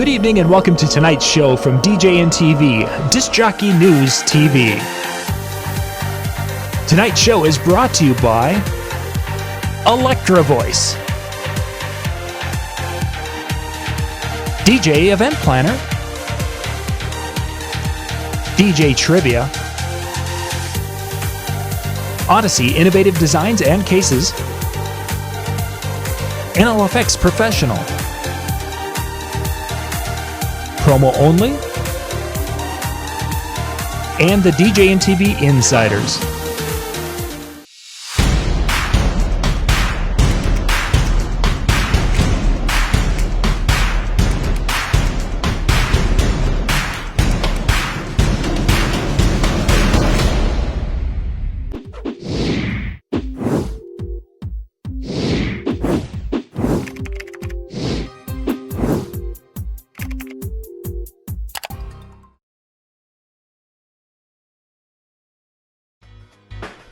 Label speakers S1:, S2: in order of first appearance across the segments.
S1: Good evening and welcome to tonight's show from DJNTV, Disc Jockey News TV. Tonight's show is brought to you by Electra Voice, DJ Event Planner, DJ Trivia, Odyssey Innovative Designs and Cases, NLFX Professional, Promo Only, and the DJNTV Insiders.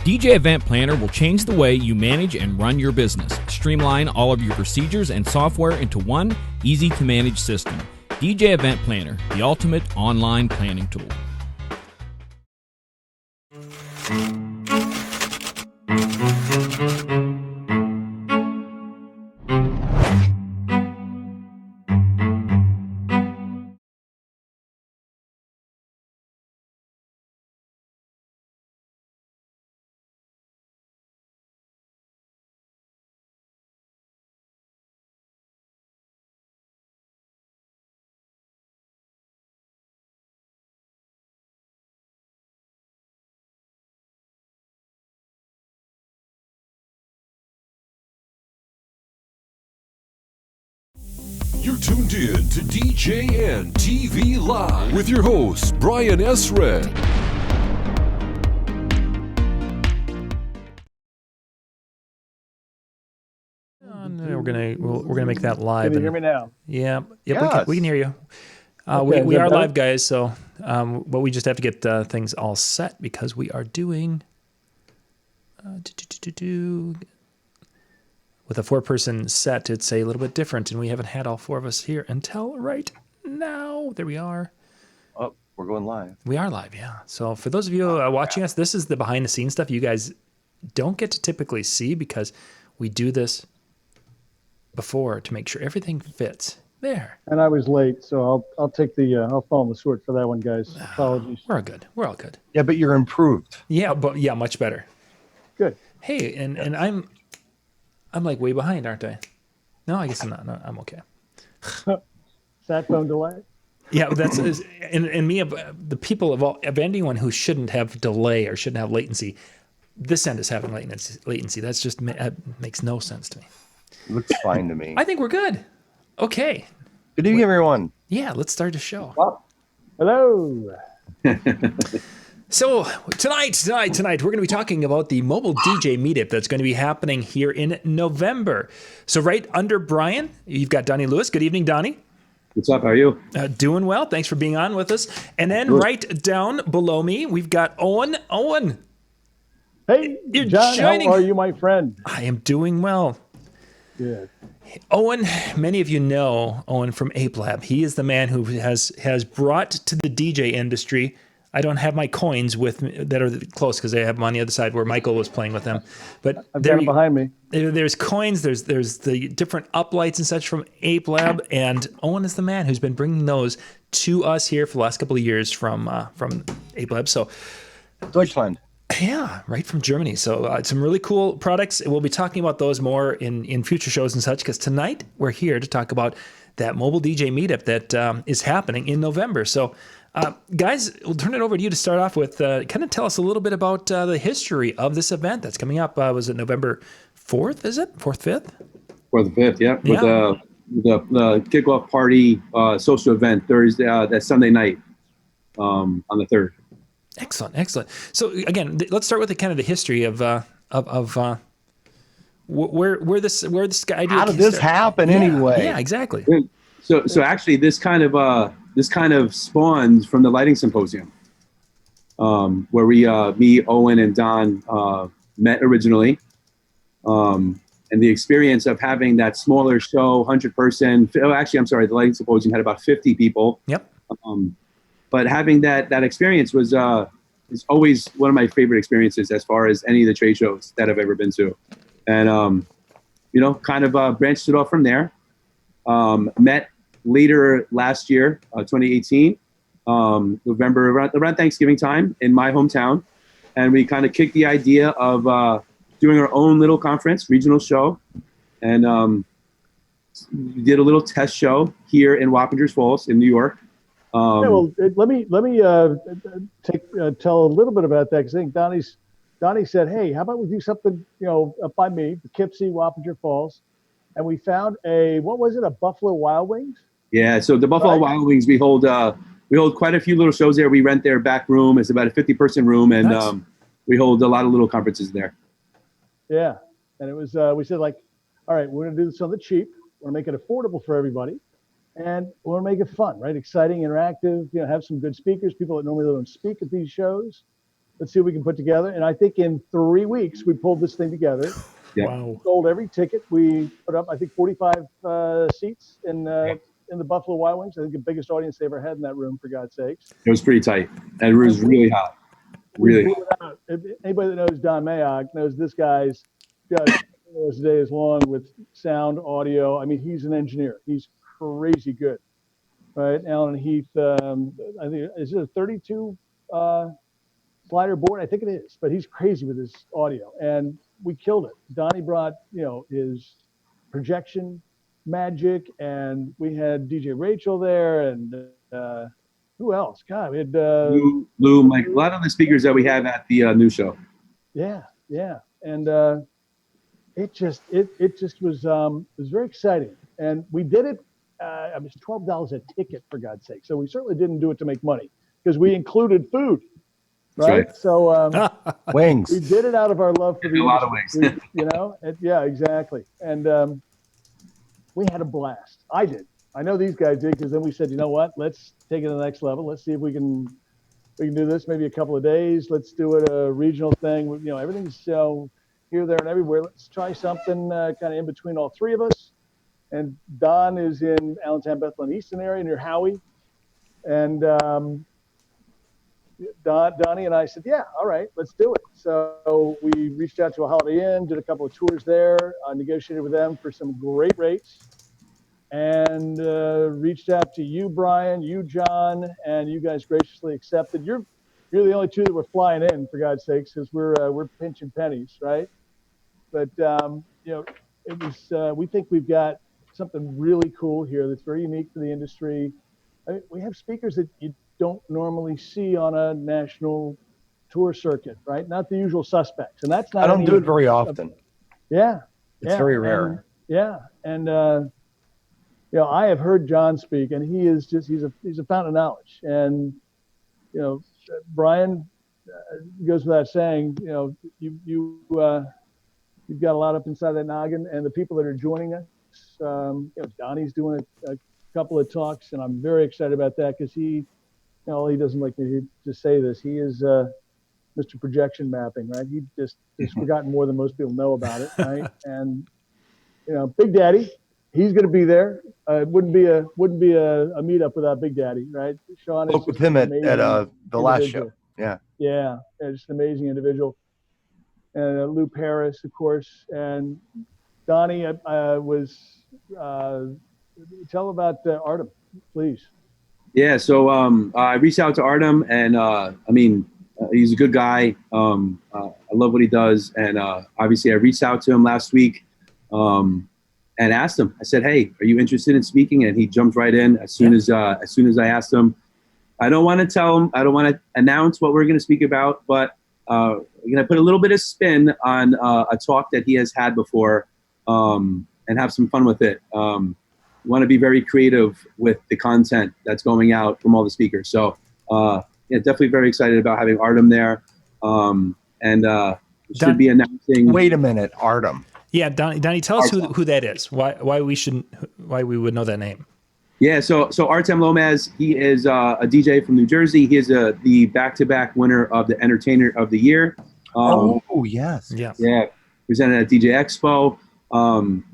S2: DJ Event Planner will change the way you manage and run your business. Streamline all of your procedures and software into one easy-to-manage system. DJ Event Planner, the ultimate online planning tool.
S3: You're tuned in to DJNTV Live with your host, Brian Esred.
S1: We're gonna make that live.
S4: Can you hear me now?
S1: Yeah,
S4: Yes.
S1: we can hear you.
S4: Okay,
S1: we
S4: is that
S1: are
S4: better?
S1: live, guys. So, but we just have to get things all set because we are doing with a 4-person set. It's a little bit different, and we haven't had all 4 of us here until right now. There we are.
S4: Oh, we're going live.
S1: We are live, yeah. So for those of you watching us, this is the behind-the-scenes stuff you guys don't get to typically see because we do this before to make sure everything fits. There.
S5: And I was late, so I'll take the I'll fall on the sword for that one, guys. Apologies.
S1: We're all good. We're all good.
S4: Yeah, but you're improved.
S1: Yeah, but yeah, much better.
S5: Good.
S1: Hey, and I'm like way behind, aren't I? No, I guess I'm not. No, I'm okay.
S5: Sat phone delay.
S1: Yeah, that's and me the people of anyone who shouldn't have delay or shouldn't have latency. This end is having latency. That's just makes no sense to me.
S4: Looks fine to me.
S1: I think we're good. Okay.
S4: Good evening, everyone.
S1: Yeah, let's start the show.
S5: Hello.
S1: So tonight, we're going to be talking about the mobile DJ meetup that's going to be happening here in November. So right under Brian, you've got Donnie Lewis. Good evening, Donnie.
S6: What's up? How are you?
S1: Doing well. Thanks for being on with us. And then right down below me, we've got Owen. Owen,
S5: Hey,
S1: You're
S5: John.
S1: joining-
S5: How are you, my friend?
S1: I am doing well.
S5: Good.
S1: Owen, many of you know Owen from Ape Lab. He is the man who has brought to the DJ industry. I don't have my coins with me that are close because I have them on the other side where Michael was playing with them. But
S5: I've got it behind me.
S1: there's coins, there's the different uplights and such from Ape Lab, and Owen is the man who's been bringing those to us here for the last couple of years from Ape Lab. So
S4: Deutschland.
S1: yeah, right from Germany. So some really cool products. We'll be talking about those more in future shows and such, because tonight we're here to talk about that mobile DJ meetup that is happening in November. So guys, we'll turn it over to you to start off with. Kind of tell us a little bit about the history of this event that's coming up. Was it November 4th, is it? 4th, 5th?
S6: For the 5th, yeah.
S1: Yeah.
S6: With the kickoff party social event Thursday, that Sunday night on the 3rd.
S1: Excellent. So again, let's start with the kind of the history of where this idea.
S4: How did this happen anyway?
S1: Yeah, exactly.
S6: So actually, this kind of spawns from the lighting symposium, where me, Owen, and Don met originally, the experience of having that smaller show, 100-person. Oh, actually, I'm sorry, the Lighting Symposium had about 50 people.
S1: Yep.
S6: But having that experience was is always one of my favorite experiences as far as any of the trade shows that I've ever been to, and kind of branched it off from there. Met later last year, 2018, November around Thanksgiving time in my hometown, and we kind of kicked the idea of doing our own little conference, regional show, and we did a little test show here in Wappingers Falls in New York.
S5: Let me tell a little bit about that, because I think Donnie said, hey, how about we do something, up by me, Poughkeepsie, Wappinger Falls, and we found a Buffalo Wild Wings?
S6: Yeah, so the Buffalo Wild Wings, we hold quite a few little shows there. We rent their back room. It's about a 50-person room, and
S1: nice.
S6: We hold a lot of little conferences there.
S5: Yeah, and it was we said, like, all right, we're gonna do this on the cheap. We're gonna make it affordable for everybody, and we're gonna make it fun, right? Exciting, interactive. Have some good speakers, people that normally don't speak at these shows. Let's see what we can put together. And I think in 3 weeks we pulled this thing together.
S6: Yeah.
S1: Wow.
S5: Sold every ticket. We put up, I think, 45 seats in the Buffalo Wild Wings. I think the biggest audience they ever had in that room, for God's sakes.
S6: It was pretty tight, and it was really hot. Really hot.
S5: If anybody that knows Don Mayock knows this guy's got his days long with sound, audio. I mean, he's an engineer. He's crazy good, right? Alan Heath, I think, is it a 32 slider board? I think it is, but he's crazy with his audio, and we killed it. Donnie brought, his projection magic, and we had DJ Rachel there, and who else? God, we had
S6: Lou, Mike, a lot of the speakers that we have at the new show.
S5: Yeah, and it just was very exciting, and we did it. It was $12 a ticket, for God's sake. So we certainly didn't do it to make money, because we included food, right?
S6: Right.
S5: So
S4: Wings.
S5: we did it out of our love for the
S6: A lot of
S5: industry, yeah, exactly. And we had a blast. I did. I know these guys did, because then we said, you know what? Let's take it to the next level. Let's see if we can do this maybe a couple of days. Let's do it a regional thing. Everything's here, there, and everywhere. Let's try something kind of in between all three of us. And Don is in Allentown, Bethlehem, Easton area near Howie. And Donnie and I said, yeah, all right, let's do it. So we reached out to a Holiday Inn, did a couple of tours there, negotiated with them for some great rates, and reached out to you, Brian, you, John, and you guys graciously accepted. You're the only two that were flying in, for God's sakes, because we're pinching pennies, right? But it was. We think we've got something really cool here that's very unique to the industry. I mean, we have speakers that you don't normally see on a national tour circuit, right? Not the usual suspects, and that's not.
S4: I don't do it very often.
S5: Yeah,
S4: It's very rare.
S5: And I have heard John speak, and he is he's a fountain of knowledge. And Brian, goes without saying, you've got a lot up inside that noggin, and the people that are joining us. Donnie's doing a couple of talks, and I'm very excited about that, because he doesn't like me to say this. He is Mr. Projection Mapping, right? He just has forgotten more than most people know about it, right? And Big Daddy, he's going to be there. It wouldn't be a meetup without Big Daddy, right? Sean
S4: Spoke with him at the last show.
S5: Yeah, just an amazing individual. And Lou Paris, of course, and Donnie tell about Artem, please.
S6: Yeah, so I reached out to Artem, and he's a good guy. I love what he does, and obviously I reached out to him last week and asked him. I said, "Hey, are you interested in speaking?" And he jumped right in as soon as I asked him. I don't want to tell him. I don't want to announce what we're going to speak about, but we're going to put a little bit of spin on a talk that he has had before, and have some fun with it. We want to be very creative with the content that's going out from all the speakers. So, definitely very excited about having Artem there. Should be announcing.
S4: Wait a minute, Artem.
S1: Yeah, Donnie, tell us who that is. Why we would know that name.
S6: Yeah, so Artem Lomaz, he is a DJ from New Jersey. He is the back-to-back winner of the Entertainer of the Year.
S4: Oh yes.
S1: Yeah.
S6: Yeah, presented at DJ Expo.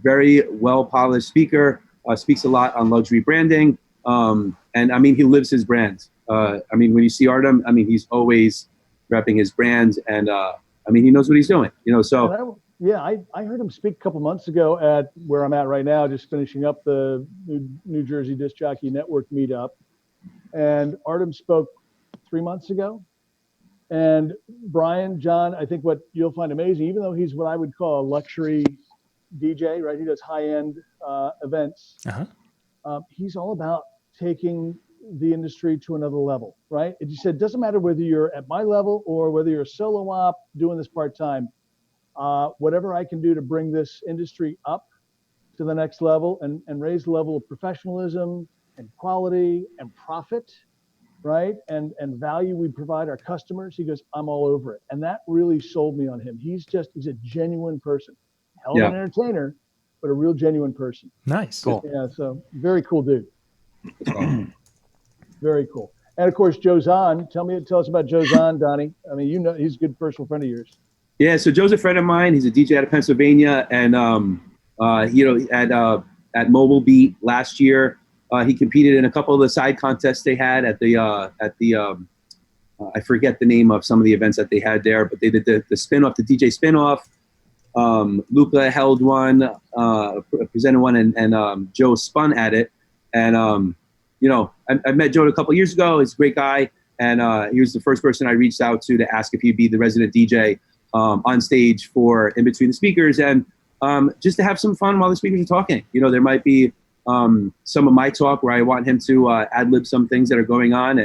S6: Very well polished speaker. Speaks a lot on luxury branding. And I mean, he lives his brand. I mean, when you see Artem, I mean, he's always repping his brand, and I mean, he knows what he's doing. So
S5: I heard him speak a couple months ago at where I'm at right now, just finishing up the New Jersey Disc Jockey Network meetup, and Artem spoke 3 months ago. And Brian, John, I think what you'll find amazing, even though he's what I would call a luxury DJ, right? He does high-end events. He's all about taking the industry to another level, right? And you said, it doesn't matter whether you're at my level or whether you're a solo op doing this part-time, whatever I can do to bring this industry up to the next level and raise the level of professionalism and quality and profit, right? And value we provide our customers. He goes, I'm all over it. And that really sold me on him. He's a genuine person, hell of an entertainer, but a real genuine person.
S1: Nice.
S4: Cool.
S5: Yeah. So very cool dude. Very cool. And of course, Joe Zahn. Tell us about Joe Zahn, Donnie. I mean, you know, he's a good personal friend of yours.
S6: Yeah. So Joe's a friend of mine. He's a DJ out of Pennsylvania, and at Mobile Beat last year, he competed in a couple of the side contests they had at the I forget the name of some of the events that they had there, but they did the spin-off, the DJ spin-off. Luca held one, presented one, and Joe spun at it. And, you know, I met Joe a couple of years ago. He's a great guy. And he was the first person I reached out to ask if he'd be the resident DJ on stage for In Between the Speakers. And just to have some fun while the speakers are talking. You know, there might be some of my talk where I want him to ad-lib some things that are going on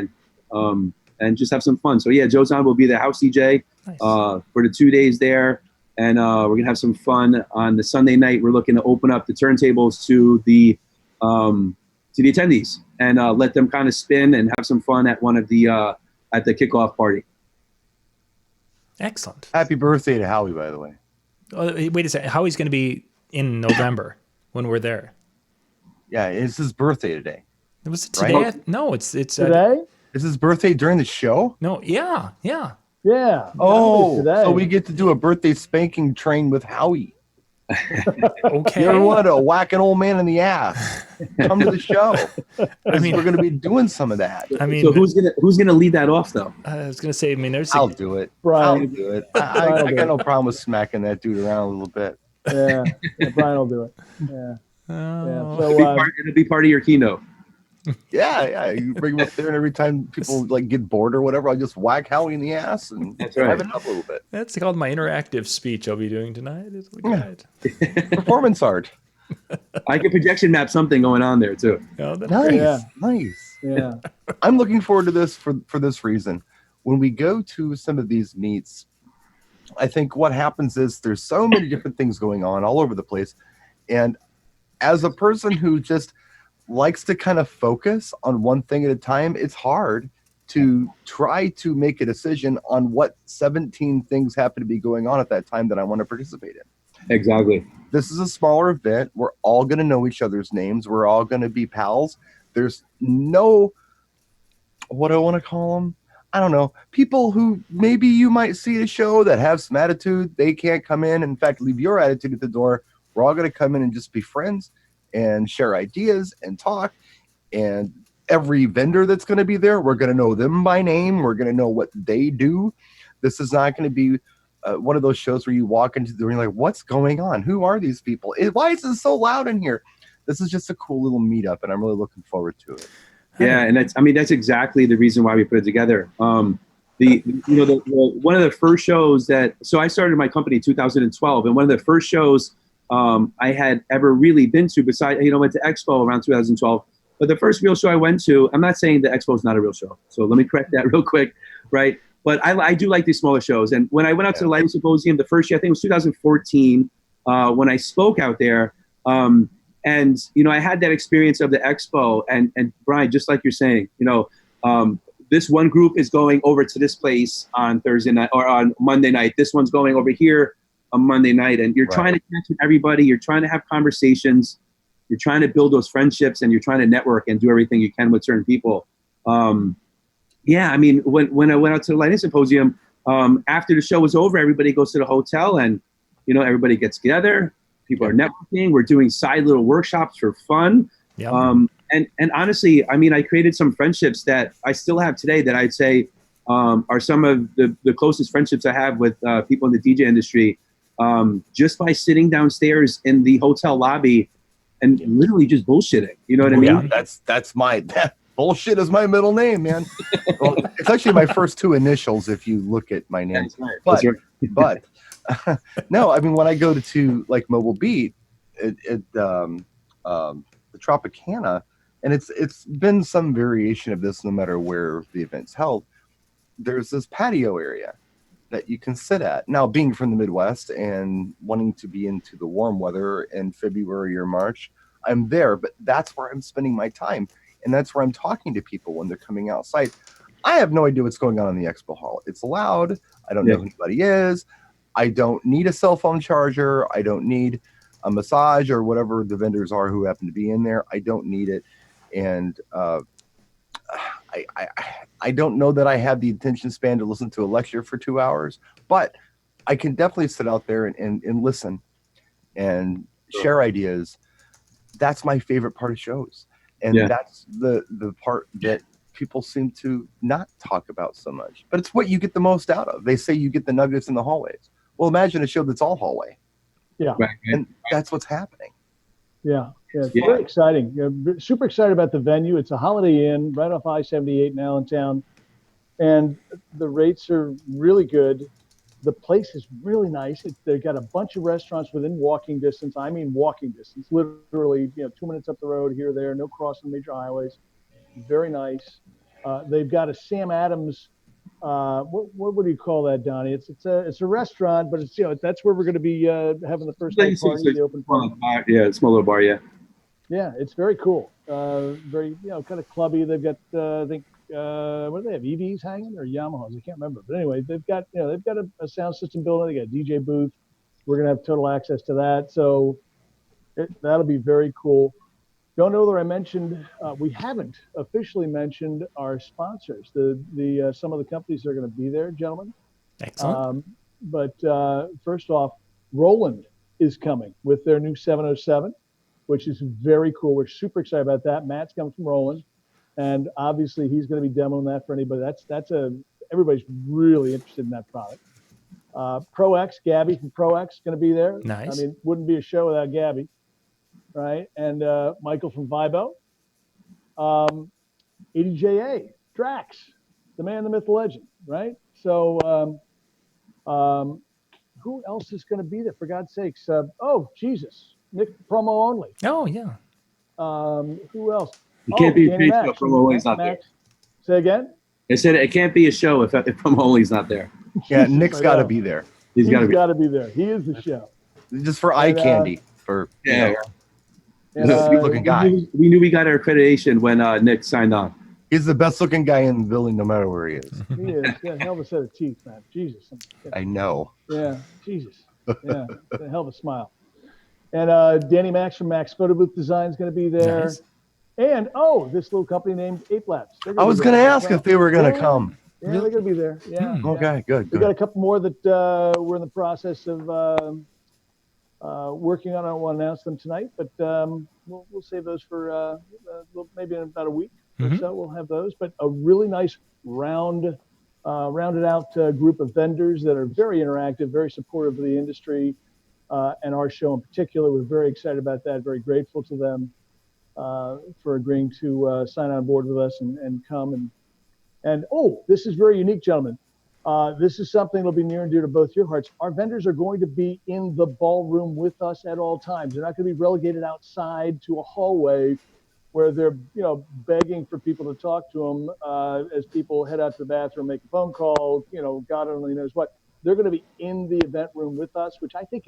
S6: and just have some fun. So, yeah, Joe Zahn will be the house DJ for the 2 days there. And we're going to have some fun on the Sunday night. We're looking to open up the turntables to the attendees and let them kind of spin and have some fun at one of the at the kickoff party.
S1: Excellent.
S4: Happy birthday to Howie, by the way.
S1: Oh, wait a second. Howie's going to be in November when we're there.
S4: Yeah, it's his birthday today.
S1: It was today?
S4: Right?
S1: No, it's
S5: Today?
S4: Is his birthday during the show?
S1: No, yeah.
S5: Yeah.
S4: Oh,
S5: today.
S4: so we get to do a birthday spanking train with Howie.
S1: Okay.
S4: You ever want to whack an old man in the ass? Come to the show.
S1: I mean,
S4: we're going to be doing some of that.
S1: I mean,
S6: So who's gonna lead that off though?
S1: I was going to say, I mean, there's
S4: I'll do it.
S5: Brian.
S4: I'll do it. I got no problem with smacking that dude around a little bit.
S5: Yeah, Brian will do it. Yeah.
S1: Oh.
S5: So
S6: It'll be part of your keynote.
S4: Yeah. You bring him up there, and every time people like get bored or whatever, I'll just whack Howie in the ass and
S6: That's right.
S4: have it up a little bit.
S1: That's called my interactive speech I'll be doing tonight.
S4: Performance art.
S6: I can projection map something going on there too.
S1: Oh, that's
S4: Nice,
S1: great.
S5: Yeah.
S4: nice.
S5: yeah.
S4: I'm looking forward to this for this reason. When we go to some of these meets, I think what happens is there's so many different things going on all over the place. And as a person who just likes to kind of focus on one thing at a time, it's hard to try to make a decision on what 17 things happen to be going on at that time that I want to participate in.
S6: Exactly.
S4: This is a smaller event. We're all going to know each other's names. We're all going to be pals. There's no, what do I want to call them? I don't know. People who maybe you might see at a show that have some attitude. They can't come in. In fact, leave your attitude at the door. We're all going to come in and just be friends and share ideas and talk. And every vendor that's going to be there, we're going to know them by name. We're going to know what they do. This is not going to be one of those shows where you walk into the room and you're like, what's going on? Who are these people? Why is it so loud in here? This is just a cool little meetup, and I'm really looking forward to it.
S6: Yeah, and that's exactly the reason why we put it together. One of the first shows so I started my company in 2012, and one of the first shows I had ever really been to, besides, went to Expo around 2012. But the first real show I went to, I'm not saying that Expo is not a real show, so let me correct that real quick, right? But I do like these smaller shows. And when I went out to the Lighting Symposium, the first year, I think it was 2014, when I spoke out there, and I had that experience of the Expo. And Brian, just like you're saying, this one group is going over to this place on Thursday night or on Monday night. This one's going over here on Monday night, and you're trying to connect with everybody. You're trying to have conversations. You're trying to build those friendships, and you're trying to network and do everything you can with certain people. Yeah, I mean, when I went out to the Lighting Symposium, after the show was over, everybody goes to the hotel, and everybody gets together. People are networking. We're doing side little workshops for fun.
S1: Yeah.
S6: And honestly, I mean, I created some friendships that I still have today that I'd say are some of the closest friendships I have with people in the DJ industry, just by sitting downstairs in the hotel lobby and literally just bullshitting. You know what I mean?
S4: Yeah, that's my bullshit is my middle name, man. Well, it's actually my first two initials if you look at my name.
S6: That's right.
S4: But,
S6: That's right.
S4: but no, I mean, when I go to like Mobile Beat at the Tropicana, and it's been some variation of this no matter where the event's held, there's this patio area that you can sit at. Now, being from the Midwest and wanting to be into the warm weather in February or March, I'm there, but that's where I'm spending my time. And that's where I'm talking to people when they're coming outside. I have no idea what's going on in the expo hall. It's loud. I don't know who anybody is. I don't need a cell phone charger. I don't need a massage or whatever the vendors are who happen to be in there. I don't need it. And I don't know that I have the attention span to listen to a lecture for 2 hours, but I can definitely sit out there and listen and share ideas. That's my favorite part of shows. And that's the part that people seem to not talk about so much. But it's what you get the most out of. They say you get the nuggets in the hallways. Well, imagine a show that's all hallway.
S5: Yeah.
S6: Right.
S4: And that's what's happening.
S5: Yeah. It's very exciting. Super excited about the venue. It's a Holiday Inn right off I-78 in Allentown. And the rates are really good. The place is really nice. They've got a bunch of restaurants within walking distance. I mean, walking distance, literally, 2 minutes up the road here, there, no crossing major highways. Very nice. They've got a Sam Adams. What would you call that, Donnie? It's a restaurant, but it's that's where we're going to be having the first night party, the open party.
S6: Yeah, it's a small little bar. Yeah.
S5: Yeah, it's very cool. Very kind of clubby. They've got I think what do they have? EVs hanging or Yamahas? I can't remember. But anyway, they've got a sound system building. They got a DJ booth. We're gonna have total access to that, so that'll be very cool. Don't know that I mentioned. We haven't officially mentioned our sponsors. The some of the companies that are going to be there, gentlemen.
S1: Excellent.
S5: But first off, Roland is coming with their new 707, which is very cool. We're super excited about that. Matt's coming from Roland, and obviously he's going to be demoing that for anybody. Everybody's really interested in that product. ProX, Gabby from ProX, going to be there.
S1: Nice.
S5: I mean, wouldn't be a show without Gabby, right? And Michael from Vibo. EDJA, Drax, the man, the myth, the legend, right? So who else is going to be there? For God's sakes. Jesus. Nick, promo only.
S1: Oh, yeah.
S5: Who else?
S6: It can't be a
S5: Danny
S6: show if
S5: Max.
S6: promo only's not there.
S5: Say again?
S6: I said it can't be a show if promo only's not there.
S4: Yeah, Nick's got to be there.
S6: He's got to be
S5: there. He is the show.
S4: Just for eye candy. For
S6: yeah.
S4: He's a sweet-looking guy.
S6: We knew we got our accreditation when Nick signed on.
S4: He's the best-looking guy in the building, no matter where he is.
S5: He is. Yeah, hell of a set of teeth, man. Jesus.
S4: I know.
S5: Yeah, Jesus. Yeah, a hell of a smile. And Danny Max from Max Photo Booth Design is going to be there.
S1: Nice.
S5: And, this little company named Ape Labs.
S4: I was going to ask if they were going to come.
S5: Yeah, they're going to be there. Yeah.
S4: Okay, good.
S5: We got a couple more that we're in the process of working on. I don't want to announce them tonight, but we'll save those for maybe in about a week or so. We'll have those. But a really nice rounded out group of vendors that are very interactive, very supportive of the industry and our show in particular. We're very excited about that. Very grateful to them for agreeing to sign on board with us and come and this is very unique, gentlemen. This is something that'll be near and dear to both your hearts. Our vendors are going to be in the ballroom with us at all times. They're not going to be relegated outside to a hallway where they're, begging for people to talk to them as people head out to the bathroom, make a phone call, God only knows what. They're going to be in the event room with us, which I think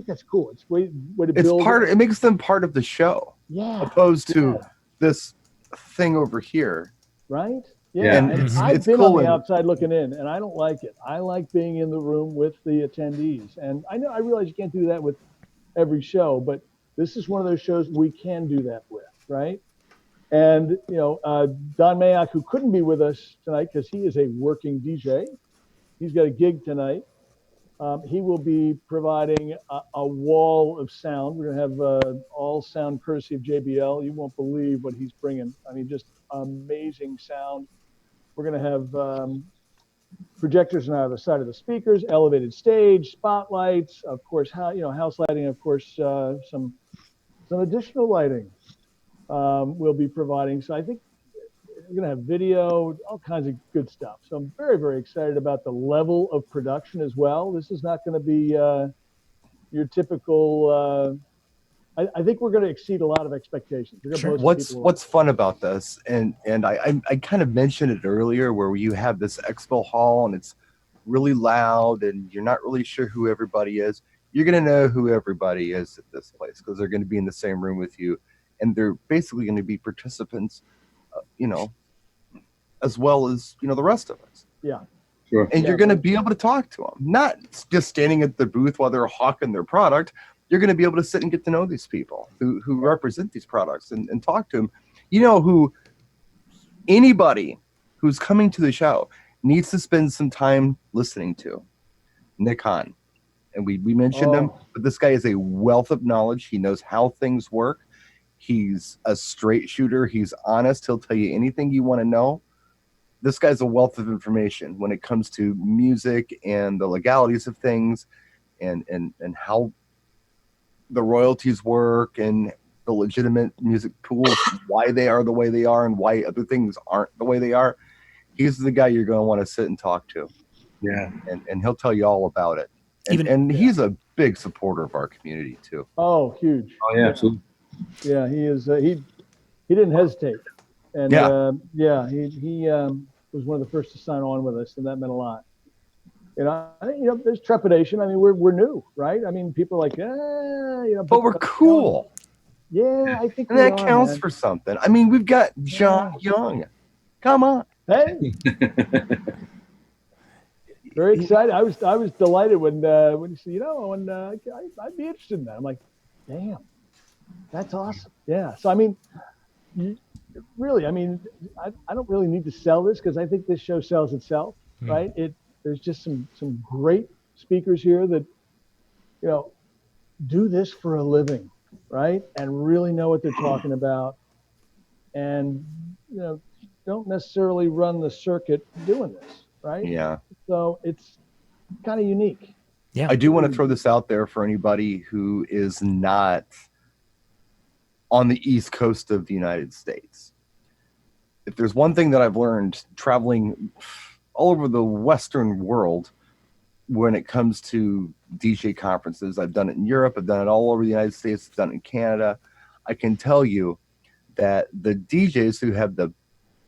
S5: that's cool. It's way to build.
S4: It makes them part of the show.
S5: Yeah.
S4: Opposed to this thing over here.
S5: Right?
S6: Yeah.
S5: And I've been
S4: cool
S5: on the outside looking in, and I don't like it. I like being in the room with the attendees. And I realize you can't do that with every show, but this is one of those shows we can do that with, right? And, Don Mayock, who couldn't be with us tonight because he is a working DJ. He's got a gig tonight. He will be providing a wall of sound. We're going to have all sound courtesy of JBL. You won't believe what he's bringing. I mean, just amazing sound. We're going to have projectors on either side of the speakers, elevated stage, spotlights, of course, house lighting, of course, some additional lighting we'll be providing. So I think we're going to have video, all kinds of good stuff. So I'm very, very excited about the level of production as well. This is not going to be your typical. I think we're going to exceed a lot of expectations.
S1: Sure.
S4: What's fun about this, and I kind of mentioned it earlier, where you have this expo hall and it's really loud and you're not really sure who everybody is. You're going to know who everybody is at this place because they're going to be in the same room with you, and they're basically going to be participants, as well as the rest of us.
S5: Yeah.
S6: Sure.
S4: And you're going to be able to talk to them, not just standing at the booth while they're hawking their product. You're going to be able to sit and get to know these people who represent these products and talk to them. Who anybody who's coming to the show needs to spend some time listening to Nick Hahn. And we mentioned him, but this guy is a wealth of knowledge. He knows how things work. He's a straight shooter. He's honest. He'll tell you anything you want to know. This guy's a wealth of information when it comes to music and the legalities of things and how the royalties work and the legitimate music pools, why they are the way they are and why other things aren't the way they are. He's the guy you're going to want to sit and talk to.
S6: Yeah.
S4: And he'll tell you all about it. And he's a big supporter of our community too.
S5: Oh, huge.
S6: Oh yeah, absolutely.
S5: Yeah, he is. He didn't hesitate, and he was one of the first to sign on with us, and that meant a lot. I think there's trepidation. I mean, we're new, right? I mean, people are like,
S4: but we're cool.
S5: Yeah, I think
S4: and that counts for something. I mean, we've got John Young. Come on,
S5: hey. Very excited. I was delighted when he said, I'd be interested in that. I'm like, damn. That's awesome. Yeah. So, I mean, really, I don't really need to sell this because I think this show sells itself, right? There's just some great speakers here that, do this for a living, right? And really know what they're talking about. And, don't necessarily run the circuit doing this, right?
S4: Yeah.
S5: So it's kind of unique.
S1: Yeah.
S4: I do want to throw this out there for anybody who is not on the East Coast of the United States. If there's one thing that I've learned traveling all over the Western world when it comes to DJ conferences, I've done it in Europe, I've done it all over the United States, I've done it in Canada. I can tell you that the DJs who have the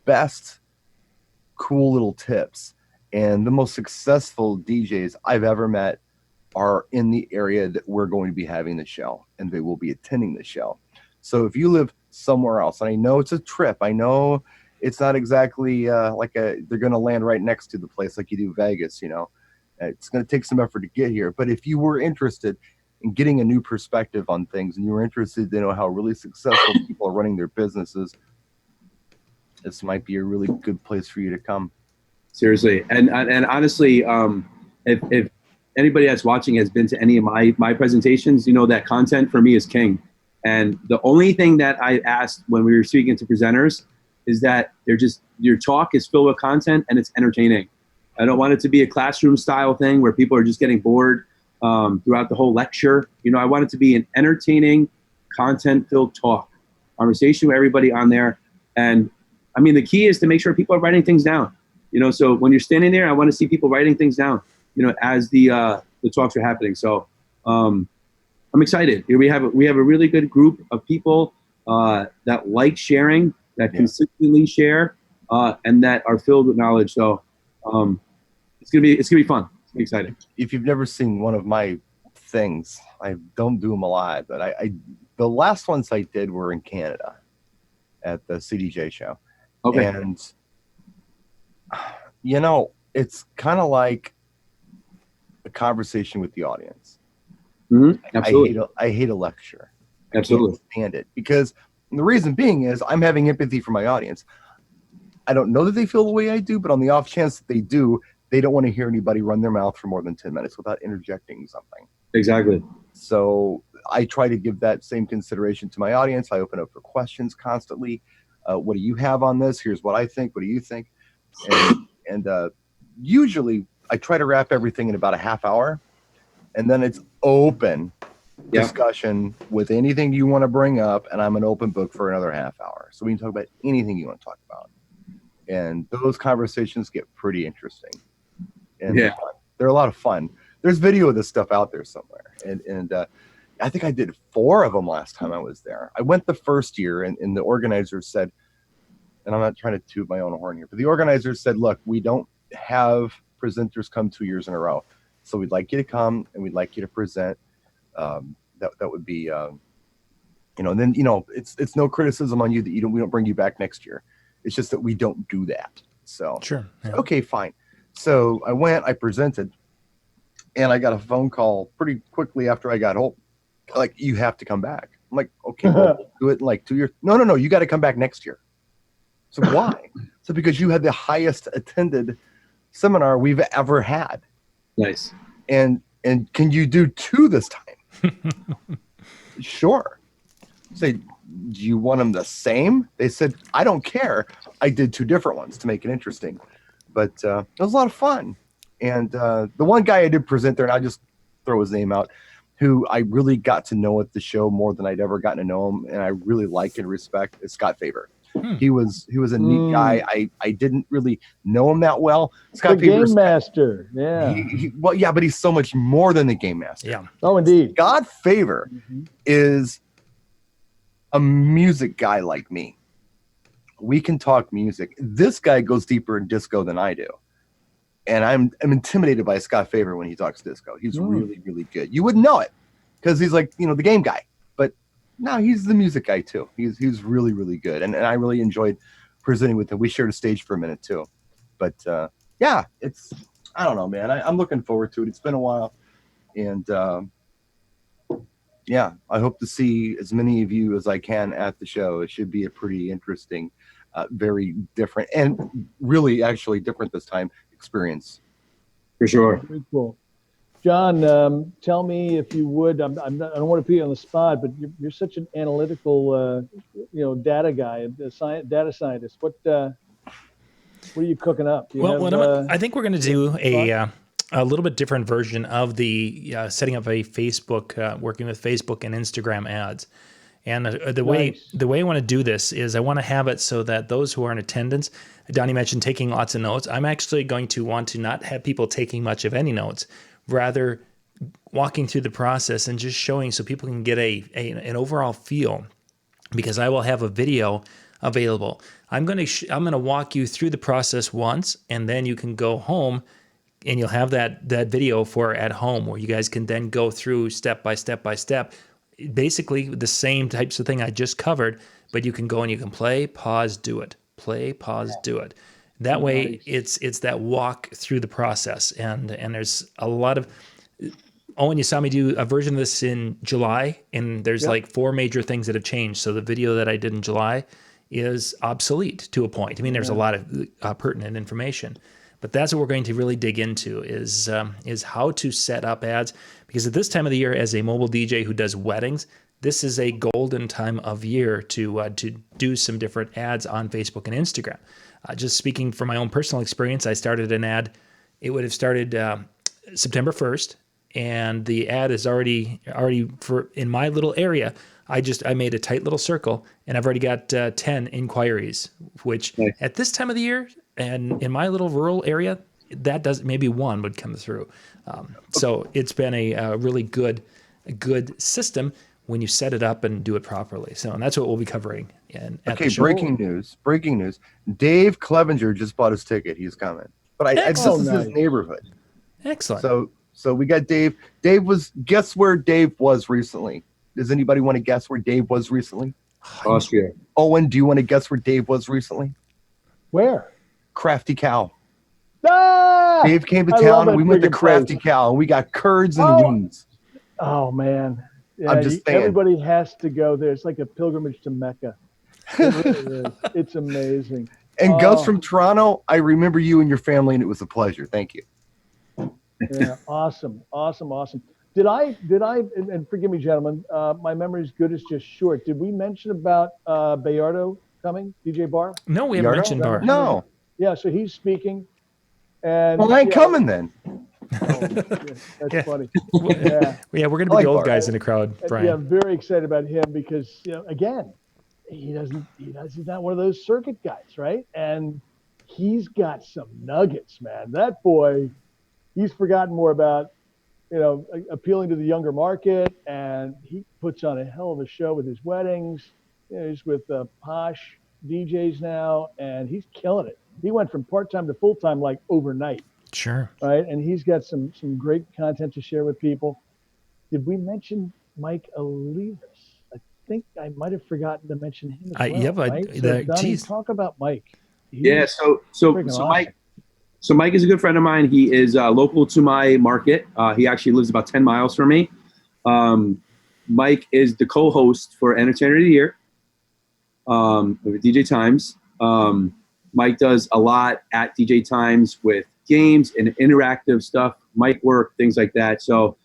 S4: best cool little tips and the most successful DJs I've ever met are in the area that we're going to be having the show, and they will be attending the show. So if you live somewhere else, and I know it's a trip, I know it's not exactly they're going to land right next to the place like you do Vegas, it's going to take some effort to get here. But if you were interested in getting a new perspective on things and you were interested to know how really successful people are running their businesses, this might be a really good place for you to come.
S6: Seriously. And honestly, if anybody that's watching has been to any of my presentations, that content for me is king. And the only thing that I asked when we were speaking to presenters is that your talk is filled with content and it's entertaining. I don't want it to be a classroom style thing where people are just getting bored throughout the whole lecture. I want it to be an entertaining, content-filled talk, conversation with everybody on there. And I mean, the key is to make sure people are writing things down. So when you're standing there, I want to see people writing things down, as the talks are happening. So I'm excited. We have a really good group of people that like sharing, that consistently share, and that are filled with knowledge. So it's gonna be fun. It's gonna be exciting.
S4: If you've never seen one of my things, I don't do them a lot, but the last ones I did were in Canada at the CDJ show.
S6: Okay.
S4: And it's kind of like a conversation with the audience.
S6: Mm-hmm. Absolutely.
S4: I hate a lecture.
S6: Absolutely.
S4: I can't stand it because the reason being is I'm having empathy for my audience. I don't know that they feel the way I do, but on the off chance that they do, they don't want to hear anybody run their mouth for more than 10 minutes without interjecting something.
S6: Exactly.
S4: So I try to give that same consideration to my audience. I open up for questions constantly. What do you have on this? Here's what I think. What do you think? And usually I try to wrap everything in about a half hour, and then it's open discussion with anything you want to bring up, and I'm an open book for another half hour. So we can talk about anything you want to talk about. And those conversations get pretty interesting. And they're a lot of fun. There's video of this stuff out there somewhere. And I think I did 4 of them last time I was there. I went the first year, and the organizers said, and I'm not trying to toot my own horn here, but the organizers said, look, we don't have presenters come 2 years in a row. So we'd like you to come, and we'd like you to present. That would be, and then, it's no criticism on you that we don't bring you back next year. It's just that we don't do that. So,
S1: sure. Yeah.
S4: Okay, fine. So I went, I presented, and I got a phone call pretty quickly after I got home. Like, you have to come back. I'm like, okay, we'll do it in like 2 years. No, you got to come back next year. So why? So because you had the highest attended seminar we've ever had.
S6: Nice.
S4: And can you do 2 this time? Sure. Say, do you want them the same? They said, I don't care. I did 2 different ones to make it interesting. But it was a lot of fun. And the one guy I did present there, and I'll just throw his name out, who I really got to know at the show more than I'd ever gotten to know him, and I really like and respect, is Scott Faber. He was a neat guy. I didn't really know him that well. Scott
S5: the
S4: Faber,
S5: game master. Yeah.
S4: Well, yeah, but he's so much more than the game master.
S1: Yeah.
S5: Oh, indeed.
S4: Scott Faber is a music guy like me. We can talk music. This guy goes deeper in disco than I do. And I'm intimidated by Scott Faber when he talks disco. He's really, really good. You wouldn't know it because he's like, the game guy. But no, he's the music guy too. He's really, really good. And I really enjoyed presenting with him. We shared a stage for a minute too. But yeah, I don't know, man. I'm looking forward to it. It's been a while. And yeah, I hope to see as many of you as I can at the show. It should be a pretty interesting, very different, and really actually different this time experience.
S6: For sure.
S5: Very cool. John, tell me if you would. I don't want to put you on the spot, but you're such an analytical, data guy, data scientist. What are you cooking up?
S1: I think we're going to do a little bit different version of the setting up a Facebook, working with Facebook and Instagram ads. And the way I want to do this is I want to have it so that those who are in attendance, Donnie mentioned taking lots of notes. I'm actually going to want to not have people taking much of any notes, rather walking through the process and just showing so people can get an overall feel, because I will have a video available. I'm going to walk you through the process once, and then you can go home and you'll have that video for at home where you guys can then go through step by step by step, basically the same types of thing I just covered, but you can go and you can play, pause, do it. Play, pause, do it. That way it's that walk through the process. And there's a lot of, Owen, you saw me do a version of this in July, and there's like 4 major things that have changed. So the video that I did in July is obsolete to a point. I mean, there's a lot of pertinent information. But that's what we're going to really dig into is how to set up ads. Because at this time of the year, as a mobile DJ who does weddings, this is a golden time of year to do some different ads on Facebook and Instagram. Just speaking from my own personal experience, I started an ad. It would have started September 1st, and the ad is already for in my little area. I made a tight little circle, and I've already got 10 inquiries, which at this time of the year, and in my little rural area, maybe 1 would come through. So it's been a really good system when you set it up and do it properly. So, and that's what we'll be covering. At the show. Breaking
S4: news. Dave Clevenger just bought his ticket. He's coming. But this is his neighborhood.
S1: Excellent.
S4: So we got Dave. Guess where Dave was recently? Does anybody want to guess where Dave was recently?
S6: Austria.
S4: Owen, do you want to guess where Dave was recently?
S5: Where?
S4: Crafty Cow.
S5: Ah!
S4: Dave came to town, and we went to Crafty Cow, and we got curds and wings.
S5: Oh, man. Yeah,
S4: I'm just saying.
S5: Everybody has to go there. It's like a pilgrimage to Mecca. It really is. It's amazing.
S4: And Gus from Toronto, I remember you and your family, and it was a pleasure. Thank you.
S5: Yeah, awesome. Did I, and forgive me, gentlemen, my memory's good as just short. Did we mention about Bayardo coming, DJ Bar?
S1: No, we haven't
S4: Yardo?
S1: mentioned Bar.
S4: No.
S5: Yeah, so he's speaking. And
S4: Well, I ain't coming then.
S5: That's
S1: Yeah.
S5: funny.
S1: Yeah, we're going to be
S4: like
S1: the old
S4: Bar.
S1: guys in the crowd, Brian.
S5: Yeah, I'm very excited about him because, again, he's not one of those circuit guys, right? And he's got some nuggets, man. That boy, he's forgotten more about, appealing to the younger market, and he puts on a hell of a show with his weddings. He's with posh DJs now, and he's killing it. He went from part-time to full-time like overnight.
S1: Sure.
S5: Right, and he's got some great content to share with people. Did we mention Mike Olivas? I think I might have forgotten to mention him as well.
S1: Yeah, but
S5: right? So, Donnie, talk about Mike.
S6: So Mike is a good friend of mine. He is local to my market. He actually lives about 10 miles from me. Mike is the co-host for Entertainer of the Year with DJ Times. Mike does a lot at DJ Times with games and interactive stuff, mic work, things like that. So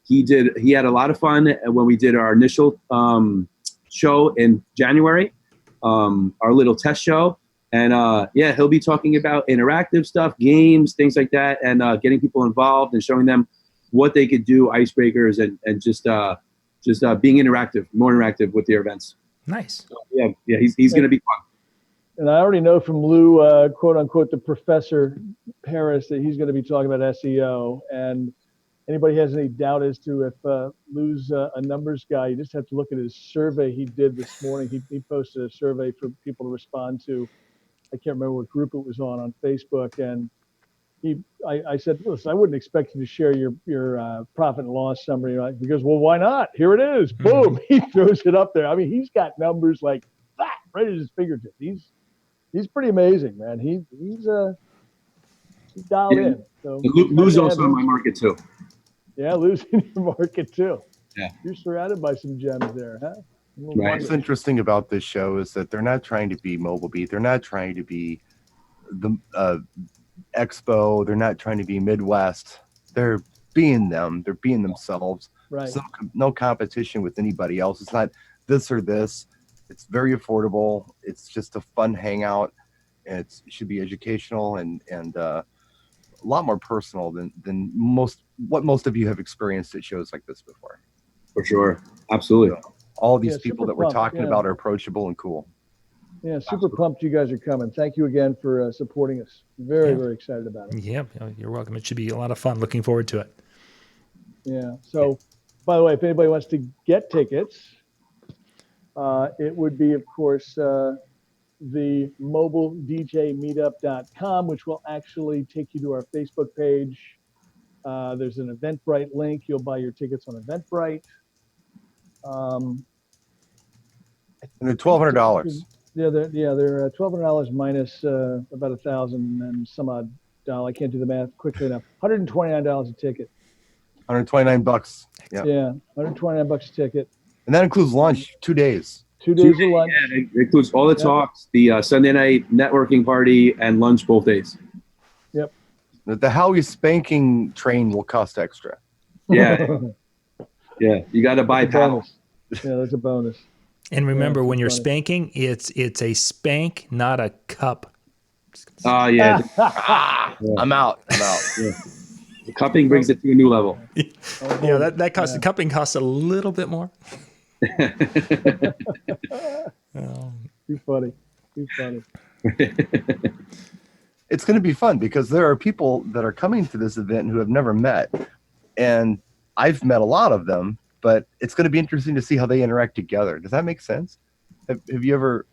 S6: he had a lot of fun when we did our initial show in January, our little test show. And he'll be talking about interactive stuff, games, things like that, and getting people involved and showing them what they could do, icebreakers, and just being interactive, more interactive with their events.
S1: Nice.
S6: So, he's going to be fun.
S5: And I already know from Lou, quote unquote, the Professor Paris, that he's going to be talking about SEO. And anybody has any doubt as to if Lou's a numbers guy, you just have to look at his survey he did this morning. He posted a survey for people to respond to. I can't remember what group it was on Facebook. And I said, listen, I wouldn't expect you to share your profit and loss summary. He goes, well, why not? Here it is. Boom. He throws it up there. I mean, he's got numbers like that right at his fingertips. He's pretty amazing, man. He's dialed in. So
S6: Lou's also in my market too.
S5: Yeah, Lou's in your market too.
S6: Yeah.
S5: You're surrounded by some gems there, huh?
S6: Right.
S4: What's interesting about this show is that they're not trying to be Mobile Beat. They're not trying to be the Expo. They're not trying to be Midwest. They're being them. They're being themselves.
S5: Right.
S4: So no competition with anybody else. It's not this or this. It's very affordable. It's just a fun hangout. It should be educational and a lot more personal than most of you have experienced at shows like this before.
S6: For sure. Absolutely.
S4: All these people that we're talking about are approachable and cool.
S5: Yeah, super pumped you guys are coming. Thank you again for supporting us. Very excited about it.
S1: Yeah, you're welcome. It should be a lot of fun. Looking forward to it.
S5: Yeah. So, by the way, if anybody wants to get tickets, it would be, of course, the mobiledjmeetup.com, which will actually take you to our Facebook page. There's an Eventbrite link. You'll buy your tickets on Eventbrite.
S4: And they're $1,200.
S5: Yeah, they're $1,200 minus about $1,000 and some odd dollar. I can't do the math quickly enough. $129 a ticket.
S4: $129.
S5: Yeah, $129 a ticket.
S4: And that includes lunch, 2 days.
S5: 2 days of lunch.
S6: Yeah, it includes all the talks, the Sunday night networking party, and lunch both days.
S5: Yep.
S4: The Howie spanking train will cost extra.
S6: Yeah. Yeah, you got to buy paddles.
S5: Yeah, that's a bonus.
S1: And remember, when you're spanking, it's a spank, not a cup.
S6: Oh, yeah.
S4: I'm out.
S6: Yeah. The cupping brings it to a new level.
S1: Yeah, that costs. The cupping costs a little bit more.
S5: Too funny.
S4: It's going to be fun because there are people that are coming to this event who have never met. And I've met a lot of them, but it's going to be interesting to see how they interact together. Does that make sense? Have you ever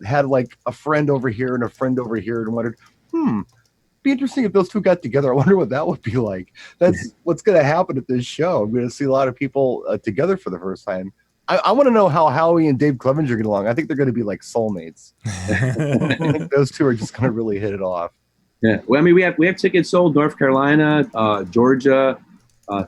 S4: had like a friend over here and a friend over here and wondered, be interesting if those two got together. I wonder what that would be like. That's what's going to happen at this show. I'm going to see a lot of people together for the first time. I want to know how Howie and Dave Clevenger get along. I think they're going to be like soulmates. I think those two are just going to really hit it off.
S6: Yeah. Well, I mean, we have tickets sold North Carolina, Georgia,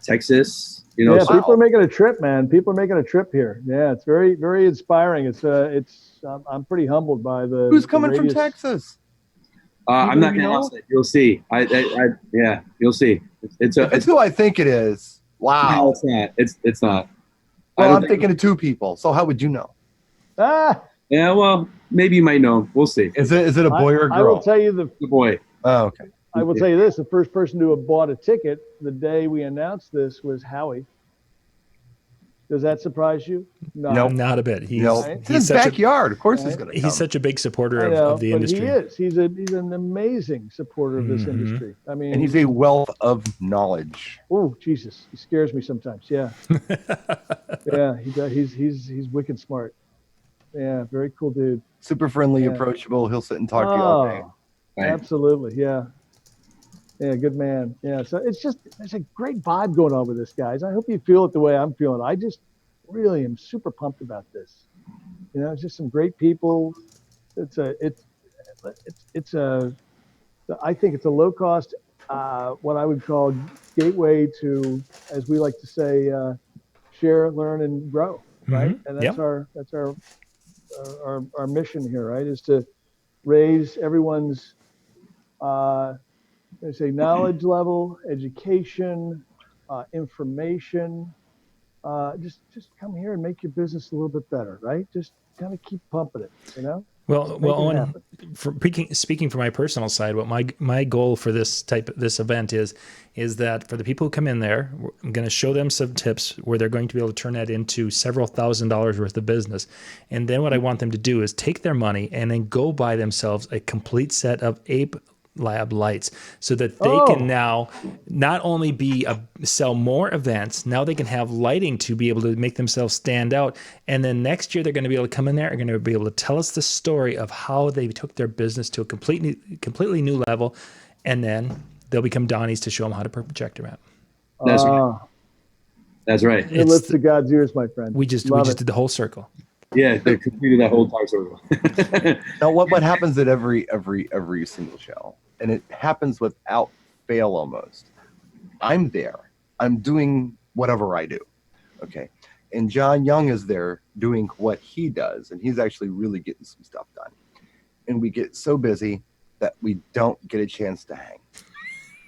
S6: Texas, You know,
S5: Yeah,
S6: so,
S5: people are making a trip, man. People are making a trip here. Yeah, it's very, very inspiring. I'm pretty humbled by the
S4: Who's
S5: the
S4: coming from
S5: radius.
S4: Texas?
S6: I'm not
S4: you
S6: gonna
S4: know?
S6: announce it. You'll see. Yeah, you'll see.
S4: If it's who I think it is,
S6: no,
S4: wow.
S6: it's not. It's not.
S4: Well, I'm thinking of two people. So how would you know?
S5: Ah,
S6: Yeah, well, maybe you might know. We'll see.
S4: Is it a boy or a girl?
S5: I will tell you
S6: Good boy.
S4: Oh, okay.
S5: I will tell you this: the first person to have bought a ticket the day we announced this was Howie. Does that surprise you? No.
S4: Nope.
S1: Not a bit. He's
S4: No,
S5: Right?
S4: it's in his
S1: such
S4: backyard. Of course, he's
S5: Right?
S4: going to come.
S1: he's such a big supporter
S5: I know,
S1: of the
S5: but
S1: industry.
S5: he is. He's an amazing supporter of this industry. I mean,
S4: And he's a wealth of knowledge.
S5: oh Jesus, he scares me sometimes. Yeah, yeah, he does. He's wicked smart. Yeah, very cool dude.
S4: Super friendly,
S5: Yeah.
S4: approachable. He'll sit and talk to you all day.
S6: Right.
S5: Absolutely. Yeah. Yeah, good man. Yeah. So there's a great vibe going on with this, guys. I hope you feel it the way I'm feeling. I just really am super pumped about this. You know, it's just some great people. I think it's a low cost, what I would call gateway to, as we like to say, share, learn, and grow. Right. And that's our mission here, right? Is to raise everyone's knowledge level, education, information. Just come here and make your business a little bit better, right? Just kind of keep pumping it, you know.
S1: Well, Owen, speaking from my personal side, what my goal for this event is that for the people who come in there, I'm going to show them some tips where they're going to be able to turn that into several $1,000s worth of business. And then what I want them to do is take their money and then go buy themselves a complete set of Ape Lab lights so that they can now not only sell more events, now they can have lighting to be able to make themselves stand out. And then next year they're going to be able to come in there and going to be able to tell us the story of how they took their business to a completely new level. And then they'll become Donnies to show them how to project around.
S6: That's right. That's right.
S5: It lips to God's ears, my friend.
S1: We just did the whole circle.
S6: Yeah, they completed that whole talk circle.
S4: Now, what happens at every single show, and it happens without fail almost. I'm there. I'm doing whatever I do. Okay. And John Young is there doing what he does, and he's actually really getting some stuff done. And we get so busy that we don't get a chance to hang.